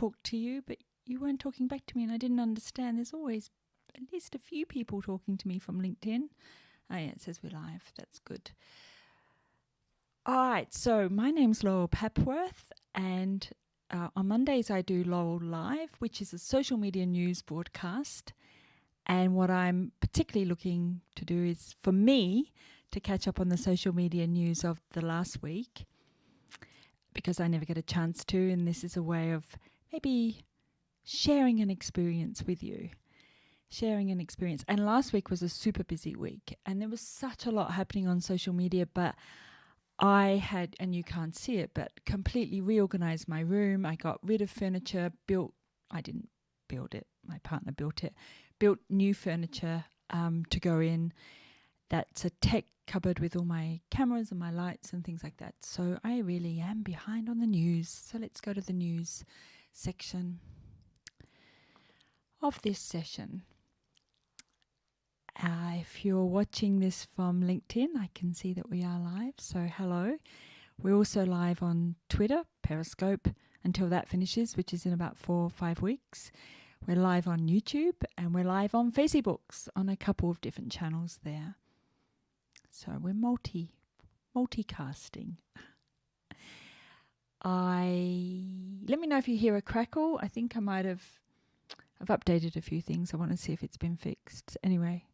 talk to you, but you weren't talking back to me and I didn't understand. There's always at least a few people talking to me from LinkedIn. Oh, yeah, it says we're live. That's good. All right, so my name's Laurel Papworth, and on Mondays I do Laurel Live, which is a social media news broadcast. And what I'm particularly looking to do is for me to catch up on the social media news of the last week, because I never get a chance to, and this is a way of maybe sharing an experience with you. And last week was a super busy week, and there was such a lot happening on social media, but I had, and you can't see it, but completely reorganized my room. I got rid of furniture, I didn't build it, my partner built it, built new furniture to go in. That's a tech cupboard with all my cameras and my lights and things like that. So I really am behind on the news. So let's go to the news section of this session. If you're watching this from LinkedIn, I can see that we are live. So hello. We're also live on Twitter, Periscope, until that finishes, which is in about 4 or 5 weeks. We're live on YouTube and we're live on Facebooks on a couple of different channels there. So we're multicasting. Let me know if you hear a crackle. I think I've updated a few things. I want to see if it's been fixed. Anyway.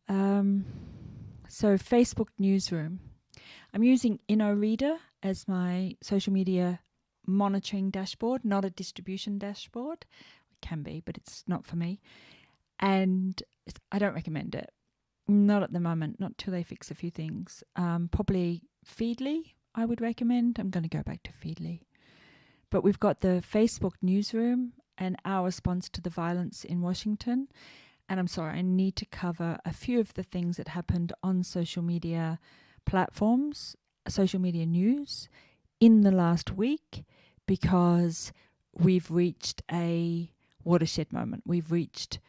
So Facebook newsroom. I'm using InnoReader as my social media monitoring dashboard, not a distribution dashboard. It can be, but it's not for me. And I don't recommend it. Not at the moment, not till they fix a few things. Probably Feedly, I would recommend. I'm going to go back to Feedly. But we've got the Facebook newsroom and our response to the violence in Washington. And I'm sorry, I need to cover a few of the things that happened on social media platforms, social media news in the last week, because we've reached a watershed moment. We've reached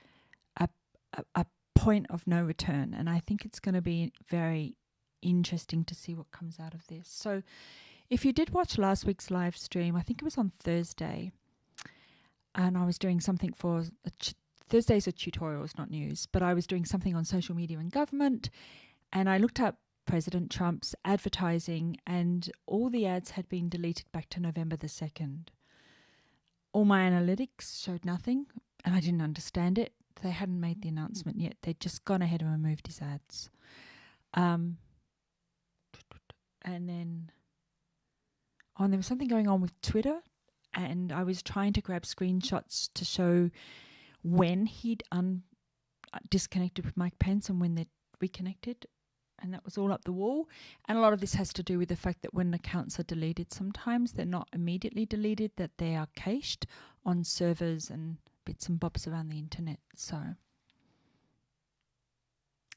a point of no return. And I think it's going to be very interesting to see what comes out of this. So if you did watch last week's live stream, I think it was on Thursday, and I was doing something for Thursdays are tutorials, not news, but I was doing something on social media and government, and I looked up President Trump's advertising, and all the ads had been deleted back to November the 2nd. All my analytics showed nothing, and I didn't understand it. They hadn't made the announcement yet. They'd just gone ahead and removed his ads. And then there was something going on with Twitter, and I was trying to grab screenshots to show when he'd disconnected with Mike Pence and when they'd reconnected, and that was all up the wall. And a lot of this has to do with the fact that when accounts are deleted, sometimes they're not immediately deleted, that they are cached on servers and bits and bobs around the internet. So,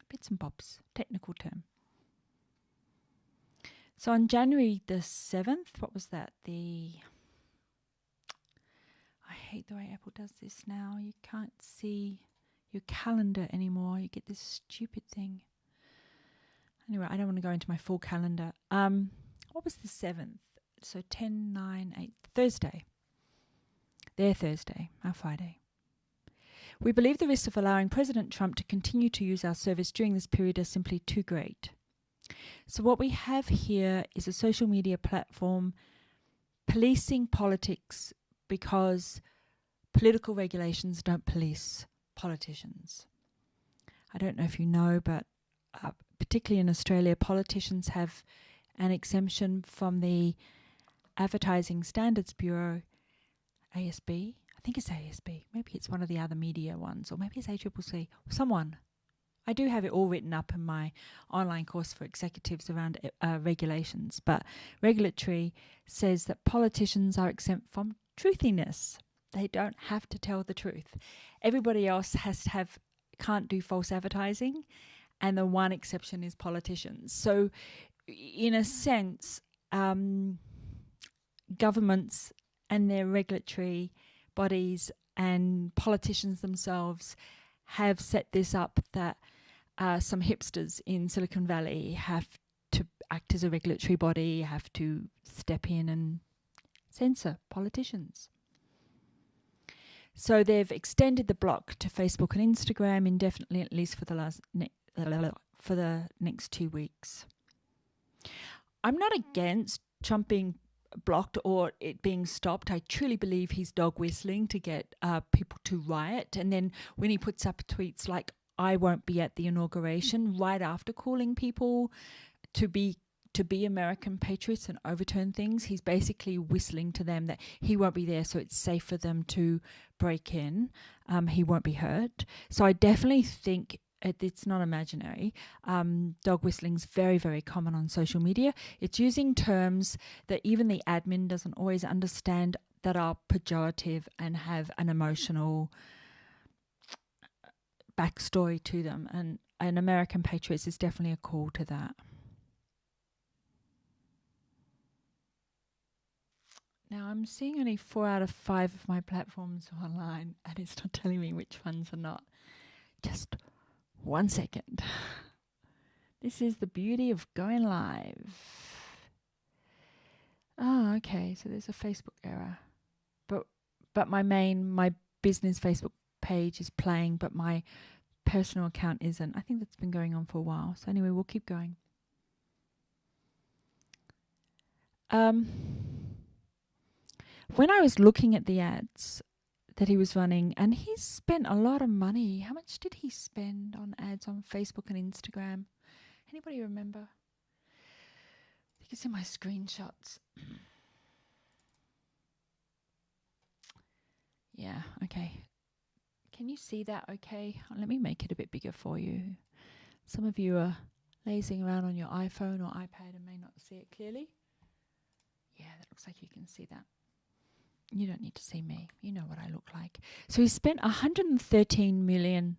bits and bobs, technical term. So on January the 7th, what was that? I hate the way Apple does this now. You can't see your calendar anymore. You get this stupid thing. Anyway, I don't want to go into my full calendar. What was the 7th? So 10, 9, 8, Thursday. Their Thursday, our Friday. We believe the risks of allowing President Trump to continue to use our service during this period are simply too great. So what we have here is a social media platform policing politics because political regulations don't police politicians. I don't know if you know, but particularly in Australia, politicians have an exemption from the Advertising Standards Bureau, ASB. I think it's ASB. Maybe it's one of the other media ones, or maybe it's ACCC, someone. I do have it all written up in my online course for executives around regulations, but regulatory says that politicians are exempt from truthiness. They don't have to tell the truth. Everybody else can't do false advertising, and the one exception is politicians. So in a sense, governments and their regulatory bodies and politicians themselves have set this up that some hipsters in Silicon Valley have to act as a regulatory body, have to step in and censor politicians. So they've extended the block to Facebook and Instagram indefinitely, at least for the next 2 weeks. I'm not against Trump being blocked or it being stopped. I truly believe he's dog whistling to get people to riot. And then when he puts up tweets like, I won't be at the inauguration, right after calling people to be American patriots and overturn things, he's basically whistling to them that he won't be there, so it's safe for them to break in. He won't be hurt. So I definitely think it's not imaginary. Dog whistling's very, very common on social media. It's using terms that even the admin doesn't always understand that are pejorative and have an emotional backstory to them. And an American Patriots is definitely a call to that. Now, I'm seeing only 4 out of 5 of my platforms online, and it's not telling me which ones are not. Just 1 second. This is the beauty of going live. Oh, okay. So there's a Facebook error. But my business Facebook page is playing, but my personal account isn't. I think that's been going on for a while. So anyway, we'll keep going. When I was looking at the ads that he was running, and he's spent a lot of money. How much did he spend on ads on Facebook and Instagram? Anybody remember? I think it's in my screenshots. Yeah, okay. Can you see that okay? Let me make it a bit bigger for you. Some of you are lazing around on your iPhone or iPad and may not see it clearly. Yeah, that looks like you can see that. You don't need to see me. You know what I look like. So he spent $113 million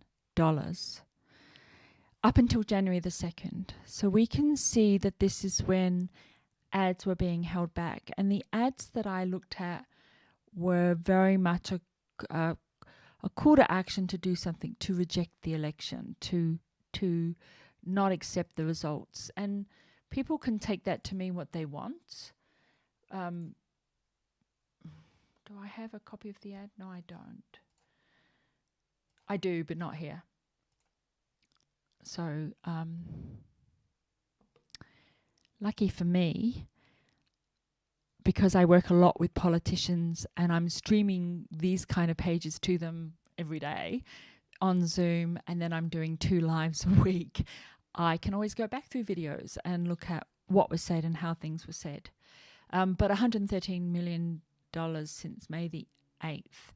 up until January the 2nd. So we can see that this is when ads were being held back. And the ads that I looked at were very much a call to action to do something, to reject the election, to not accept the results. And people can take that to mean what they want. Do I have a copy of the ad? No, I don't. I do, but not here. So, lucky for me, because I work a lot with politicians and I'm streaming these kind of pages to them every day on Zoom, and then I'm doing 2 lives a week, I can always go back through videos and look at what was said and how things were said. But $113 million since May the 8th.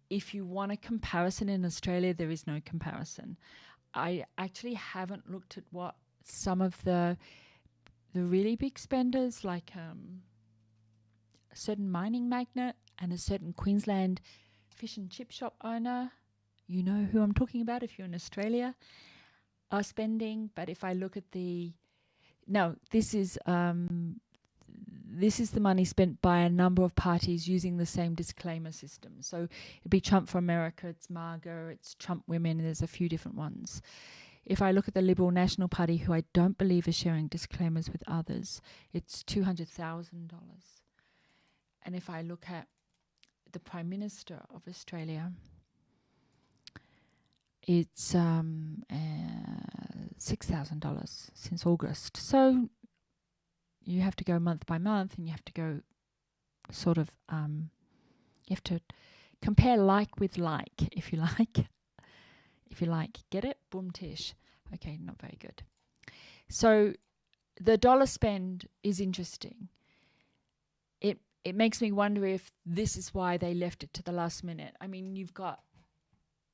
If you want a comparison in Australia, there is no comparison. I actually haven't looked at what some of the really big spenders, like a certain mining magnate and a certain Queensland fish and chip shop owner, you know who I'm talking about if you're in Australia, are spending. But if I look at this is the money spent by a number of parties using the same disclaimer system. So it'd be Trump for America, it's MAGA, it's Trump Women, there's a few different ones. If I look at the Liberal National Party, who I don't believe is sharing disclaimers with others, it's $200,000. And if I look at the Prime Minister of Australia, it's $6,000 since August. So you have to go month by month, and you have to go sort of, you have to compare like with like, if you like. If you like, get it? Boom tish. Okay, not very good. So the dollar spend is interesting. It makes me wonder if this is why they left it to the last minute. I mean, you've got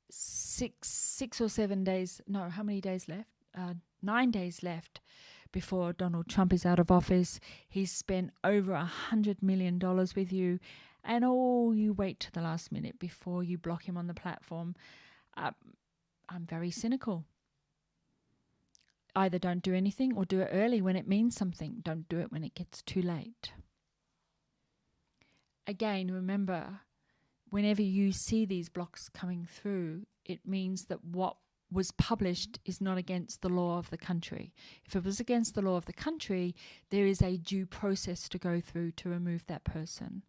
6 or 7 days. No, how many days left? 9 days left before Donald Trump is out of office. He's spent over $100 million with you, and you wait to the last minute before you block him on the platform. I'm very cynical. Either don't do anything or do it early when it means something. Don't do it when it gets too late. Again, remember, whenever you see these blocks coming through, it means that what was published is not against the law of the country. If it was against the law of the country, there is a due process to go through to remove that person,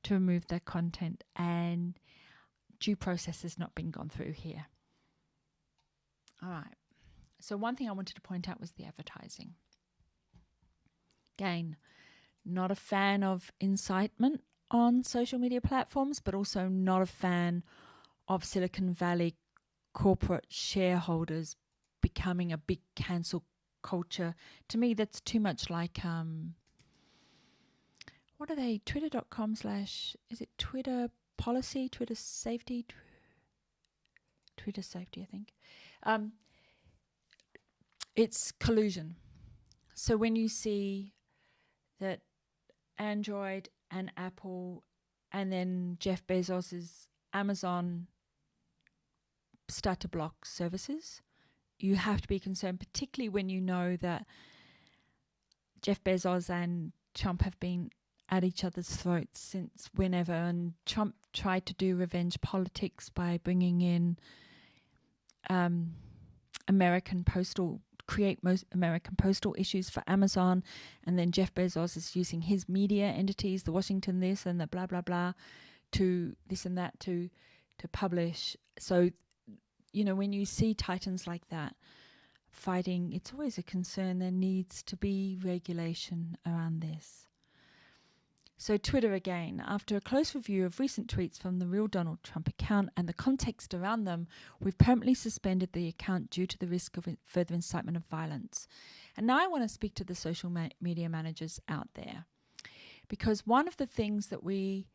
to remove that content. And due process has not been gone through here. All right. So one thing I wanted to point out was the advertising. Again, not a fan of incitement on social media platforms, but also not a fan of Silicon Valley corporate shareholders becoming a big cancel culture. To me, that's too much like, what are they? Twitter.com/ is it Twitter policy, Twitter safety? Twitter safety, I think. It's collusion. So when you see that Android and Apple and then Jeff Bezos's Amazon start to block services, you have to be concerned, particularly when you know that Jeff Bezos and Trump have been at each other's throats since whenever, and Trump tried to do revenge politics by bringing in create most American postal issues for Amazon, and then Jeff Bezos is using his media entities, the Washington this and the blah blah blah, to this and that to publish. So, you know, when you see titans like that fighting, it's always a concern. There needs to be regulation around this. So Twitter again, after a close review of recent tweets from the real Donald Trump account and the context around them, we've permanently suspended the account due to the risk of further incitement of violence. And now I want to speak to the social media managers out there, because one of the things that we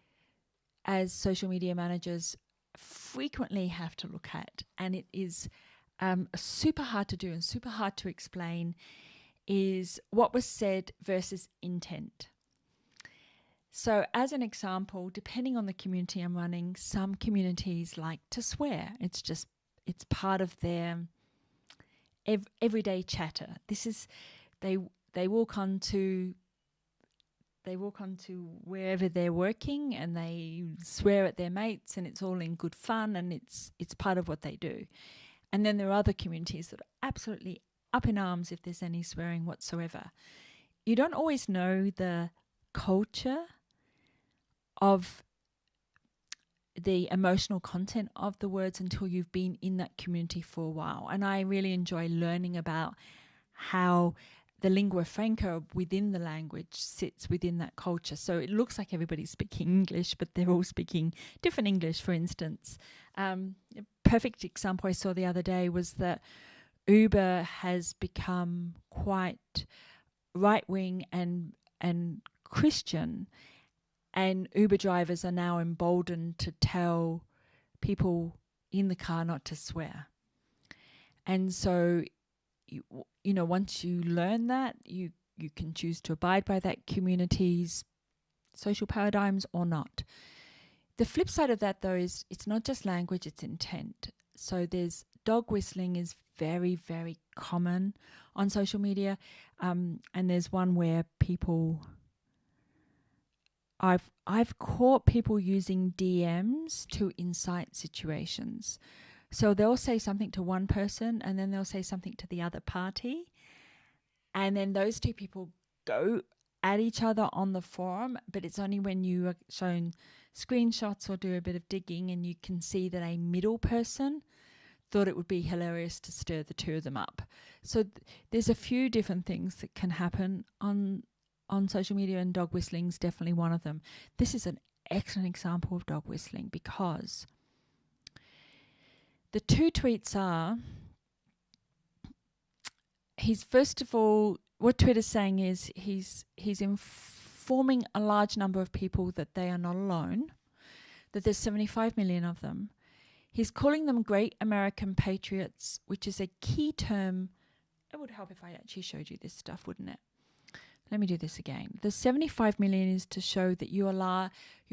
as social media managers frequently have to look at, and it is super hard to do and super hard to explain, is what was said versus intent. So as an example, depending on the community I'm running, some communities like to swear. It's part of their everyday chatter. This is, they walk onto wherever they're working and they swear at their mates, and it's all in good fun, and it's part of what they do. And then there are other communities that are absolutely up in arms if there's any swearing whatsoever. You don't always know the culture of the emotional content of the words until you've been in that community for a while. And I really enjoy learning about how the lingua franca within the language sits within that culture. So it looks like everybody's speaking English, but they're all speaking different English, for instance. A perfect example I saw the other day was that Uber has become quite right-wing and Christian, and Uber drivers are now emboldened to tell people in the car not to swear. And so, you know, once you learn that, you can choose to abide by that community's social paradigms or not. The flip side of that, though, is it's not just language, it's intent. So there's dog whistling is very, very common on social media. And there's one where people... I've caught people using DMs to incite situations. So they'll say something to one person and then they'll say something to the other party. And then those two people go at each other on the forum, but it's only when you are shown screenshots or do a bit of digging and you can see that a middle person thought it would be hilarious to stir the two of them up. So there's a few different things that can happen on social media, and dog whistling is definitely one of them. This is an excellent example of dog whistling because the two tweets are, first of all, what Twitter's saying is he's informing a large number of people that they are not alone, that there's 75 million of them. He's calling them great American patriots, which is a key term. It would help if I actually showed you this stuff, wouldn't it? Let me do this again. The 75 million is to show that you're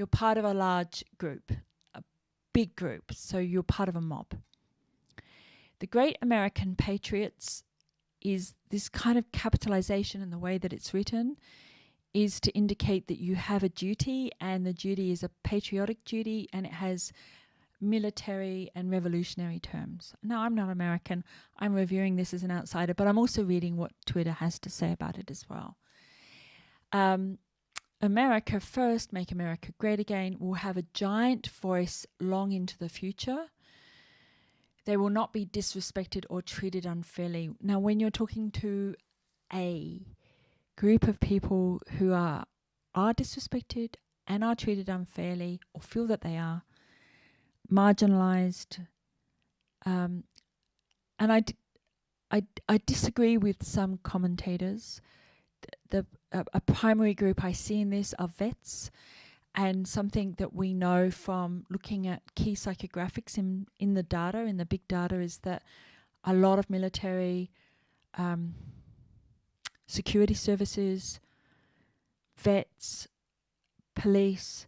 part of a large group, a big group, so you're part of a mob. The Great American Patriots is this kind of capitalization in the way that it's written is to indicate that you have a duty, and the duty is a patriotic duty, and it has military and revolutionary terms. Now, I'm not American. I'm reviewing this as an outsider, but I'm also reading what Twitter has to say about it as well. America First, Make America Great Again will have a giant voice long into the future. They will not be disrespected or treated unfairly. Now, when you're talking to a group of people who are disrespected and are treated unfairly or feel that they are marginalized, and I disagree with some commentators. A primary group I see in this are vets, and something that we know from looking at key psychographics in the data, in the big data, is that a lot of military, security services, vets, police,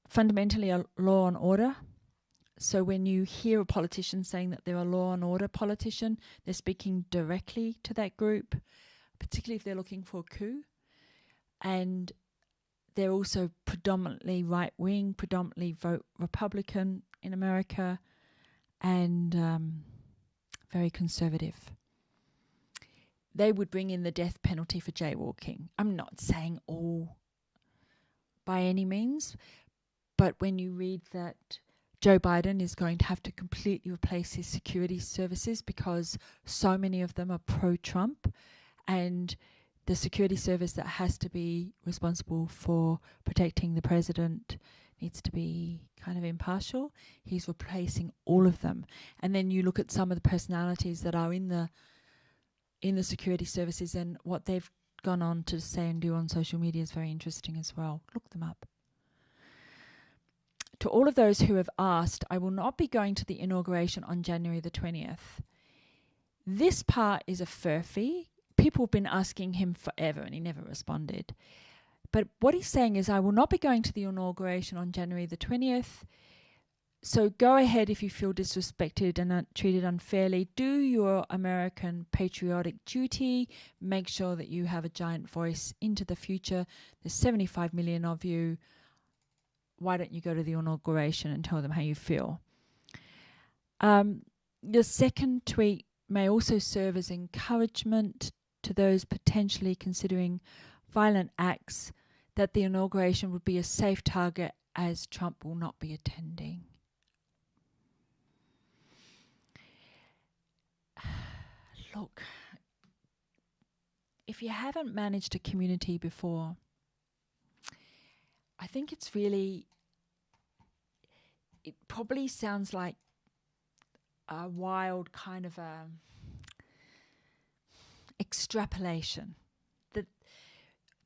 fundamentally are law and order. So when you hear a politician saying that they're a law and order politician, they're speaking directly to that group, particularly if they're looking for a coup. And they're also predominantly right-wing, predominantly vote Republican in America, and very conservative. They would bring in the death penalty for jaywalking. I'm not saying all by any means, but when you read that Joe Biden is going to have to completely replace his security services because so many of them are pro-Trump, and the security service that has to be responsible for protecting the president needs to be kind of impartial. He's replacing all of them. And then you look at some of the personalities that are in the security services, and what they've gone on to say and do on social media is very interesting as well. Look them up. To all of those who have asked, I will not be going to the inauguration on January the 20th. This part is a furphy. People have been asking him forever and he never responded. But what he's saying is, I will not be going to the inauguration on January the 20th. So go ahead if you feel disrespected and treated unfairly. Do your American patriotic duty. Make sure that you have a giant voice into the future. There's 75 million of you. Why don't you go to the inauguration and tell them how you feel? The second tweet may also serve as encouragement to those potentially considering violent acts, that the inauguration would be a safe target as Trump will not be attending. Look, if you haven't managed a community before, I think it probably sounds like a wild kind of extrapolation.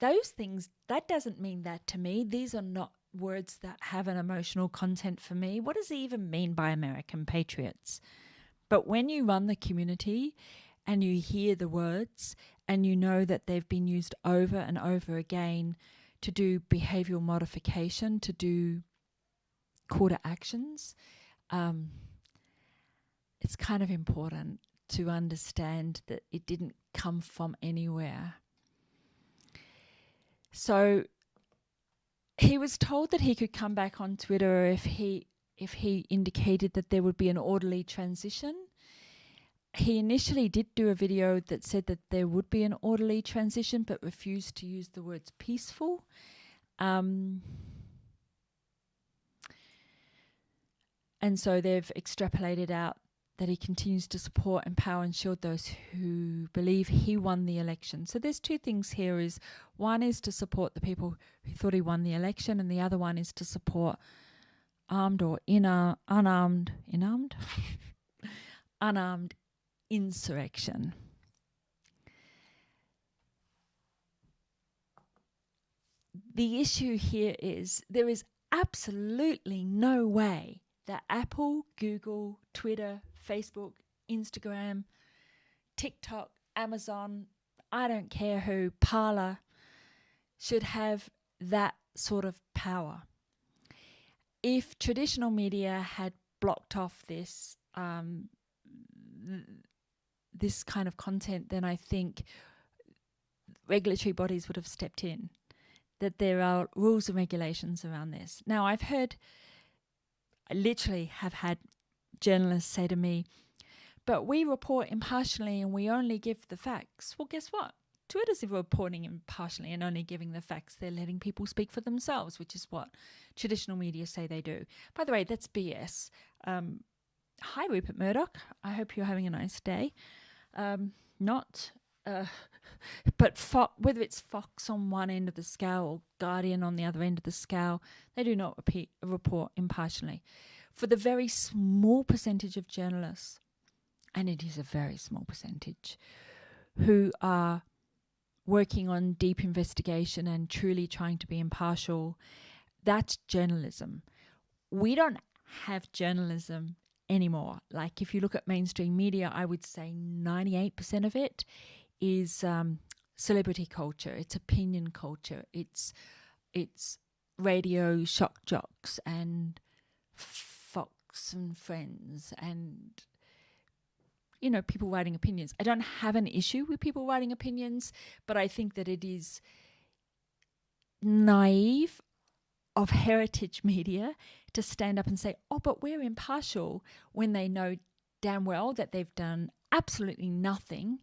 Those things, that doesn't mean that to me. These are not words that have an emotional content for me. What does he even mean by American patriots? But when you run the community and you hear the words and you know that they've been used over and over again to do behavioral modification, to do call to actions, it's kind of important to understand that it didn't come from anywhere. So he was told that he could come back on Twitter if he indicated that there would be an orderly transition. He initially did do a video that said that there would be an orderly transition, but refused to use the words peaceful. And so they've extrapolated out that he continues to support, empower and shield those who believe he won the election. So there's two things here. One is to support the people who thought he won the election, and the other one is to support armed or unarmed insurrection. The issue here is there is absolutely no way that Apple, Google, Twitter, Facebook, Instagram, TikTok, Amazon, I don't care who, Parler, should have that sort of power. If traditional media had blocked off this this kind of content, then I think regulatory bodies would have stepped in, that there are rules and regulations around this. Now, I literally have had journalists say to me, but we report impartially and we only give the facts. Well, guess what? Twitter's reporting impartially and only giving the facts. They're letting people speak for themselves, which is what traditional media say they do. By the way, that's BS. Hi, Rupert Murdoch. I hope you're having a nice day. But whether it's Fox on one end of the scale or Guardian on the other end of the scale, they do not report impartially. For the very small percentage of journalists, and it is a very small percentage, who are working on deep investigation and truly trying to be impartial, that's journalism. We don't have journalism anymore. Like if you look at mainstream media, I would say 98% of it is celebrity culture. It's opinion culture. It's radio shock jocks and Fox and Friends and people writing opinions. I don't have an issue with people writing opinions, but I think that it is naive of heritage media to stand up and say, oh, but we're impartial, when they know damn well that they've done absolutely nothing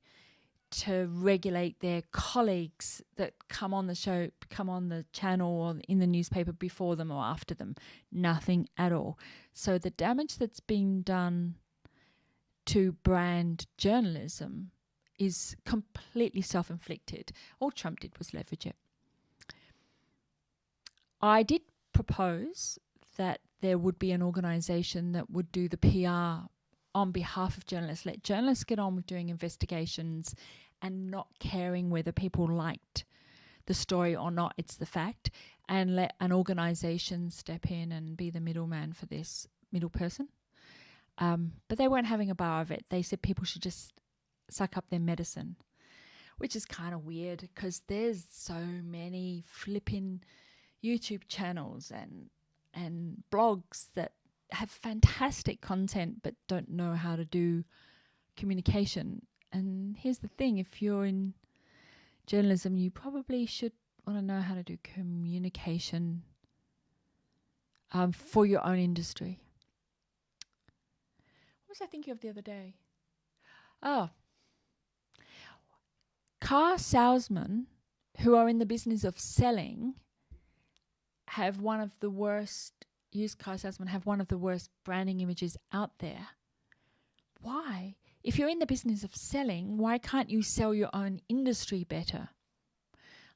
to regulate their colleagues that come on the show, come on the channel or in the newspaper before them or after them. Nothing at all. So the damage that's been done to brand journalism is completely self-inflicted. All Trump did was leverage it. I did propose that there would be an organisation that would do the PR on behalf of journalists. Let journalists get on with doing investigations and not caring whether people liked the story or not. It's the fact. And let an organisation step in and be the middleman for this middle person. But they weren't having a bar of it. They said people should just suck up their medicine, which is kind of weird because there's so many flipping YouTube channels and blogs that have fantastic content but don't know how to do communication. And here's the thing, if you're in journalism, you probably should want to know how to do communication for your own industry. What was I thinking of the other day? Oh, car salesmen who are in the business of selling have one of the worst, used car salesmen have one of the worst branding images out there. Why? If you're in the business of selling, why can't you sell your own industry better?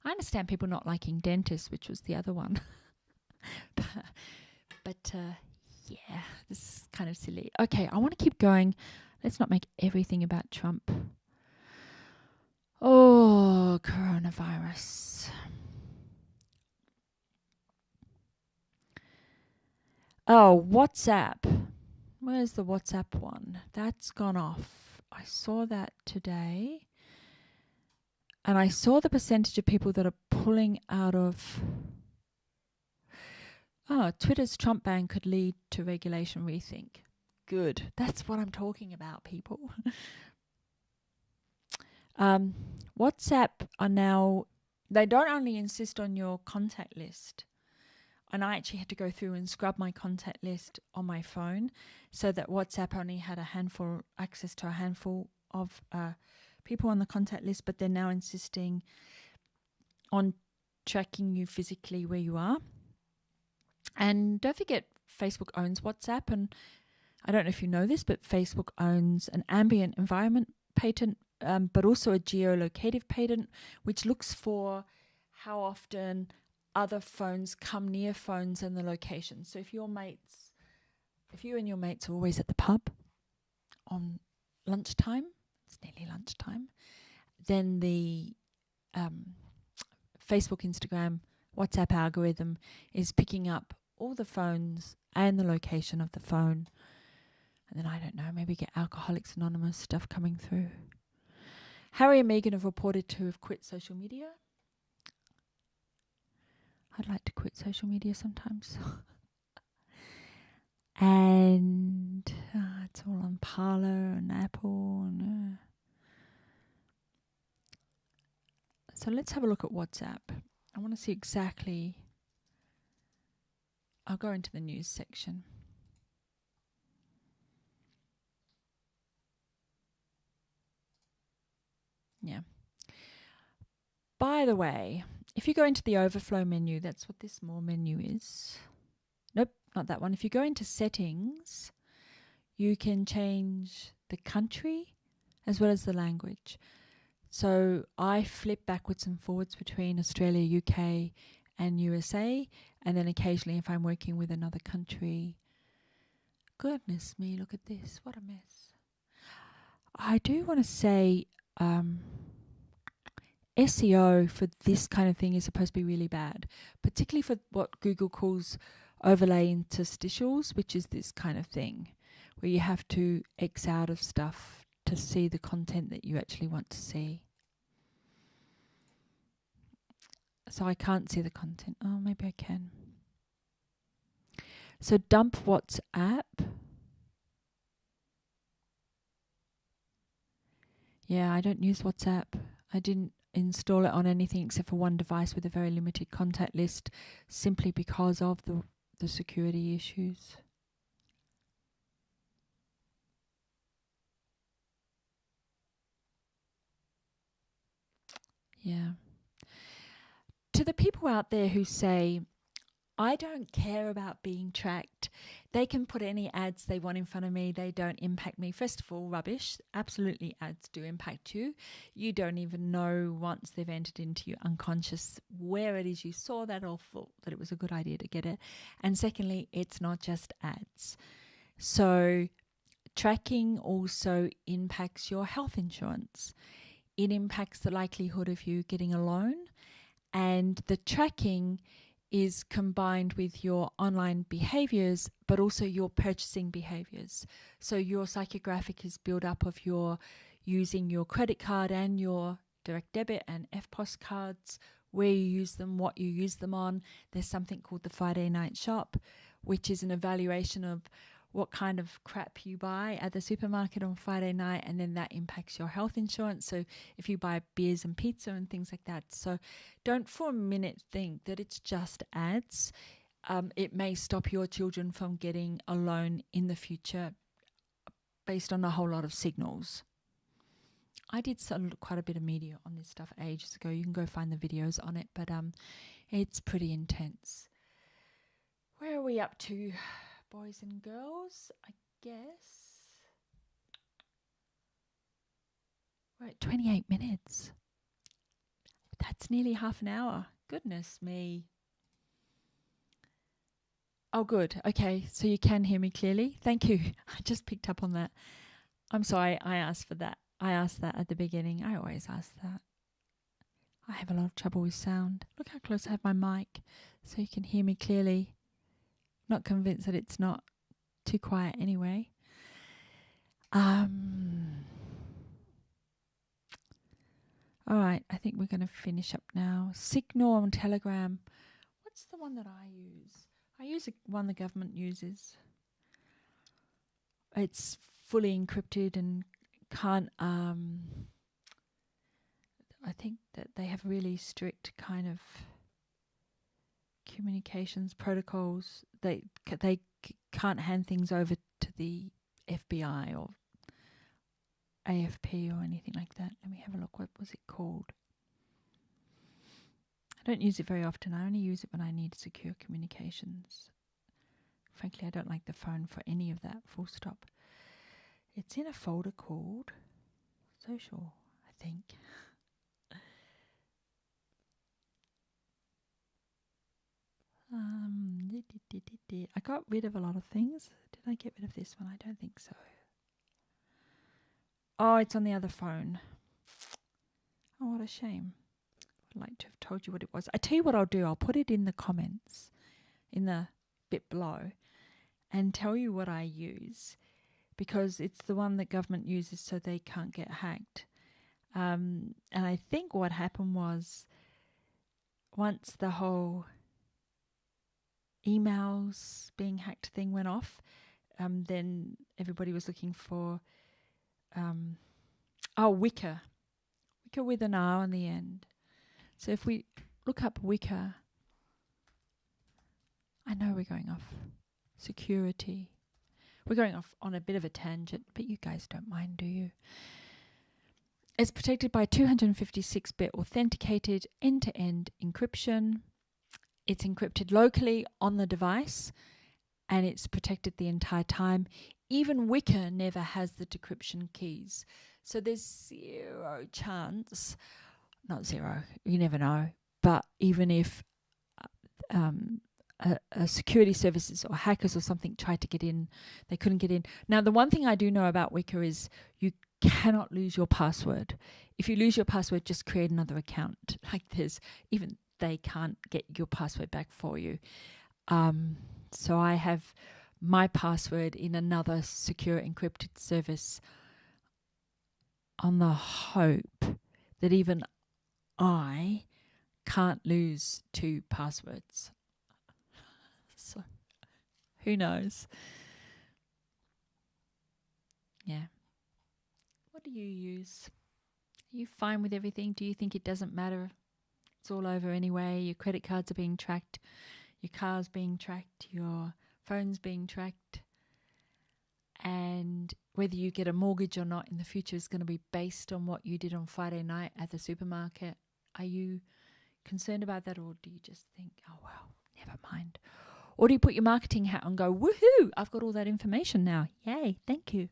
I understand people not liking dentists, which was the other one. but yeah, this is kind of silly. Okay, I want to keep going. Let's not make everything about Trump. Oh, coronavirus. Oh, WhatsApp. Where's the WhatsApp one? That's gone off. I saw that today. And I saw the percentage of people that are pulling out of... Oh, Twitter's Trump ban could lead to regulation rethink. Good. That's what I'm talking about, people. WhatsApp are now... They don't only insist on your contact list. And I actually had to go through and scrub my contact list on my phone so that WhatsApp only had access to a handful of people on the contact list, but they're now insisting on tracking you physically where you are. And don't forget, Facebook owns WhatsApp, and I don't know if you know this, but Facebook owns an ambient environment patent, but also a geolocative patent, which looks for how often other phones come near phones and the location. So if you and your mates are always at the pub on lunchtime, it's nearly lunchtime, then the Facebook, Instagram, WhatsApp algorithm is picking up all the phones and the location of the phone. And then, I don't know, maybe get Alcoholics Anonymous stuff coming through. Harry and Meghan have reported to have quit social media. I'd like to quit social media sometimes. And it's all on Parler and Apple. And, so let's have a look at WhatsApp. I want to see exactly... I'll go into the news section. Yeah. By the way, if you go into the overflow menu, that's what this more menu is. Nope, not that one. If you go into settings, you can change the country as well as the language. So I flip backwards and forwards between Australia, UK and USA, and then occasionally if I'm working with another country. Goodness me, look at this. What a mess. I do want to say SEO for this kind of thing is supposed to be really bad, particularly for what Google calls overlay interstitials, which is this kind of thing where you have to X out of stuff to see the content that you actually want to see. So I can't see the content. Oh, maybe I can. So dump WhatsApp. Yeah, I don't use WhatsApp. I didn't install it on anything except for one device with a very limited contact list, simply because of the security issues. Yeah. To the people out there who say, I don't care about being tracked. They can put any ads they want in front of me. They don't impact me. First of all, rubbish. Absolutely, ads do impact you. You don't even know once they've entered into your unconscious where it is you saw that or thought that it was a good idea to get it. And secondly, it's not just ads. So tracking also impacts your health insurance. It impacts the likelihood of you getting a loan, and the tracking is combined with your online behaviors, but also your purchasing behaviors. So your psychographic is built up of your using your credit card and your direct debit and FPOS cards, where you use them, what you use them on. There's something called the Friday night shop, which is an evaluation of what kind of crap you buy at the supermarket on Friday night, and then that impacts your health insurance. So if you buy beers and pizza and things like that. So don't for a minute think that it's just ads. It may stop your children from getting a loan in the future based on a whole lot of signals. I did quite a bit of media on this stuff ages ago. You can go find the videos on it, but it's pretty intense. Where are we up to, boys and girls? I guess we're at 28 minutes. That's nearly half an hour. Goodness me. Oh, good. Okay, so you can hear me clearly. Thank you. I just picked up on that. I'm sorry, I asked for that. I asked that at the beginning. I always ask that. I have a lot of trouble with sound. Look how close I have my mic so you can hear me clearly. Not convinced that it's not too quiet anyway. All right, I think we're going to finish up now. Signal on Telegram. What's the one that I use? I use one the government uses. It's fully encrypted and can't... I think that they have really strict kind of communications protocols. They can't hand things over to the FBI or AFP or anything like that. Let me have a look. What was it called? I don't use it very often. I only use it when I need secure communications. Frankly, I don't like the phone for any of that, full stop. It's in a folder called Social, I think. I got rid of a lot of things. Did I get rid of this one? I don't think so. Oh, it's on the other phone. Oh, what a shame. I'd like to have told you what it was. I tell you what I'll do. I'll put it in the comments, in the bit below, and tell you what I use, because it's the one that government uses so they can't get hacked. And I think what happened was, once the whole emails being hacked thing went off, then everybody was looking for Wicker with an R on the end. So if we look up Wicker, I know we're going off security. We're going off on a bit of a tangent, but you guys don't mind, do you? It's protected by 256-bit authenticated end-to-end encryption. It's encrypted locally on the device, and it's protected the entire time. Even Wicker never has the decryption keys. So there's zero chance, not zero, you never know, but even if a security services or hackers or something tried to get in, they couldn't get in. Now, the one thing I do know about Wicker is you cannot lose your password. If you lose your password, just create another account. Like even they can't get your password back for you. So I have my password in another secure encrypted service on the hope that even I can't lose 2 passwords. So who knows? Yeah. What do you use? Are you fine with everything? Do you think it doesn't matter? It's all over anyway. Your credit cards are being tracked. Your car's being tracked. Your phone's being tracked. And whether you get a mortgage or not in the future is going to be based on what you did on Friday night at the supermarket. Are you concerned about that, or do you just think, oh, well, never mind? Or do you put your marketing hat on and go, woohoo, I've got all that information now. Yay, thank you.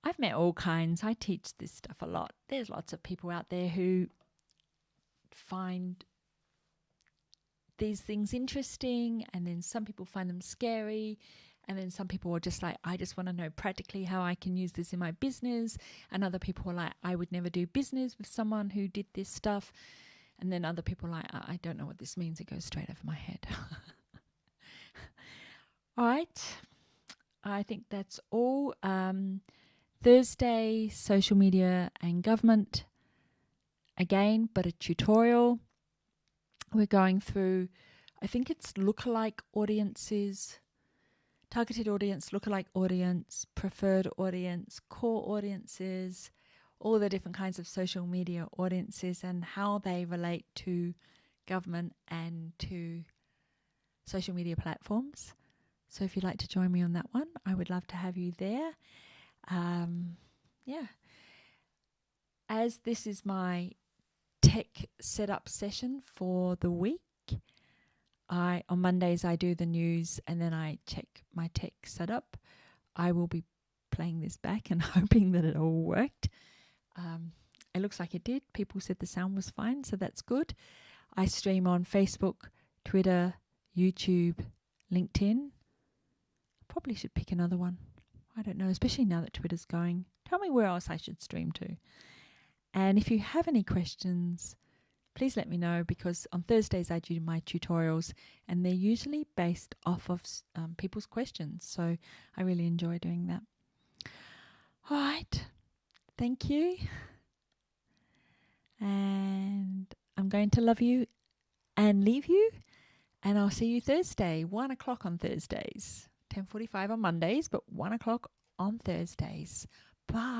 I've met all kinds. I teach this stuff a lot. There's lots of people out there who find these things interesting, and then some people find them scary, and then some people are just like, I just want to know practically how I can use this in my business, and other people are like, I would never do business with someone who did this stuff, and then other people are like, I don't know what this means. It goes straight over my head. All right. I think that's all. Thursday, social media and government. Again, but a tutorial. We're going through, I think it's lookalike audiences, targeted audience, lookalike audience, preferred audience, core audiences, all the different kinds of social media audiences and how they relate to government and to social media platforms. So if you'd like to join me on that one, I would love to have you there. Yeah. As this is my tech setup session for the week, on Mondays I do the news and then I check my tech setup. I will be playing this back and hoping that it all worked. It looks like it did. People said the sound was fine, so that's good. I stream on Facebook, Twitter, YouTube, LinkedIn. Probably should pick another one. I don't know, especially now that Twitter's going. Tell me where else I should stream to. And if you have any questions, please let me know, because on Thursdays I do my tutorials and they're usually based off of people's questions. So I really enjoy doing that. All right. Thank you. And I'm going to love you and leave you. And I'll see you Thursday, 1 o'clock on Thursdays. 10:45 on Mondays, but 1 o'clock on Thursdays. Bye.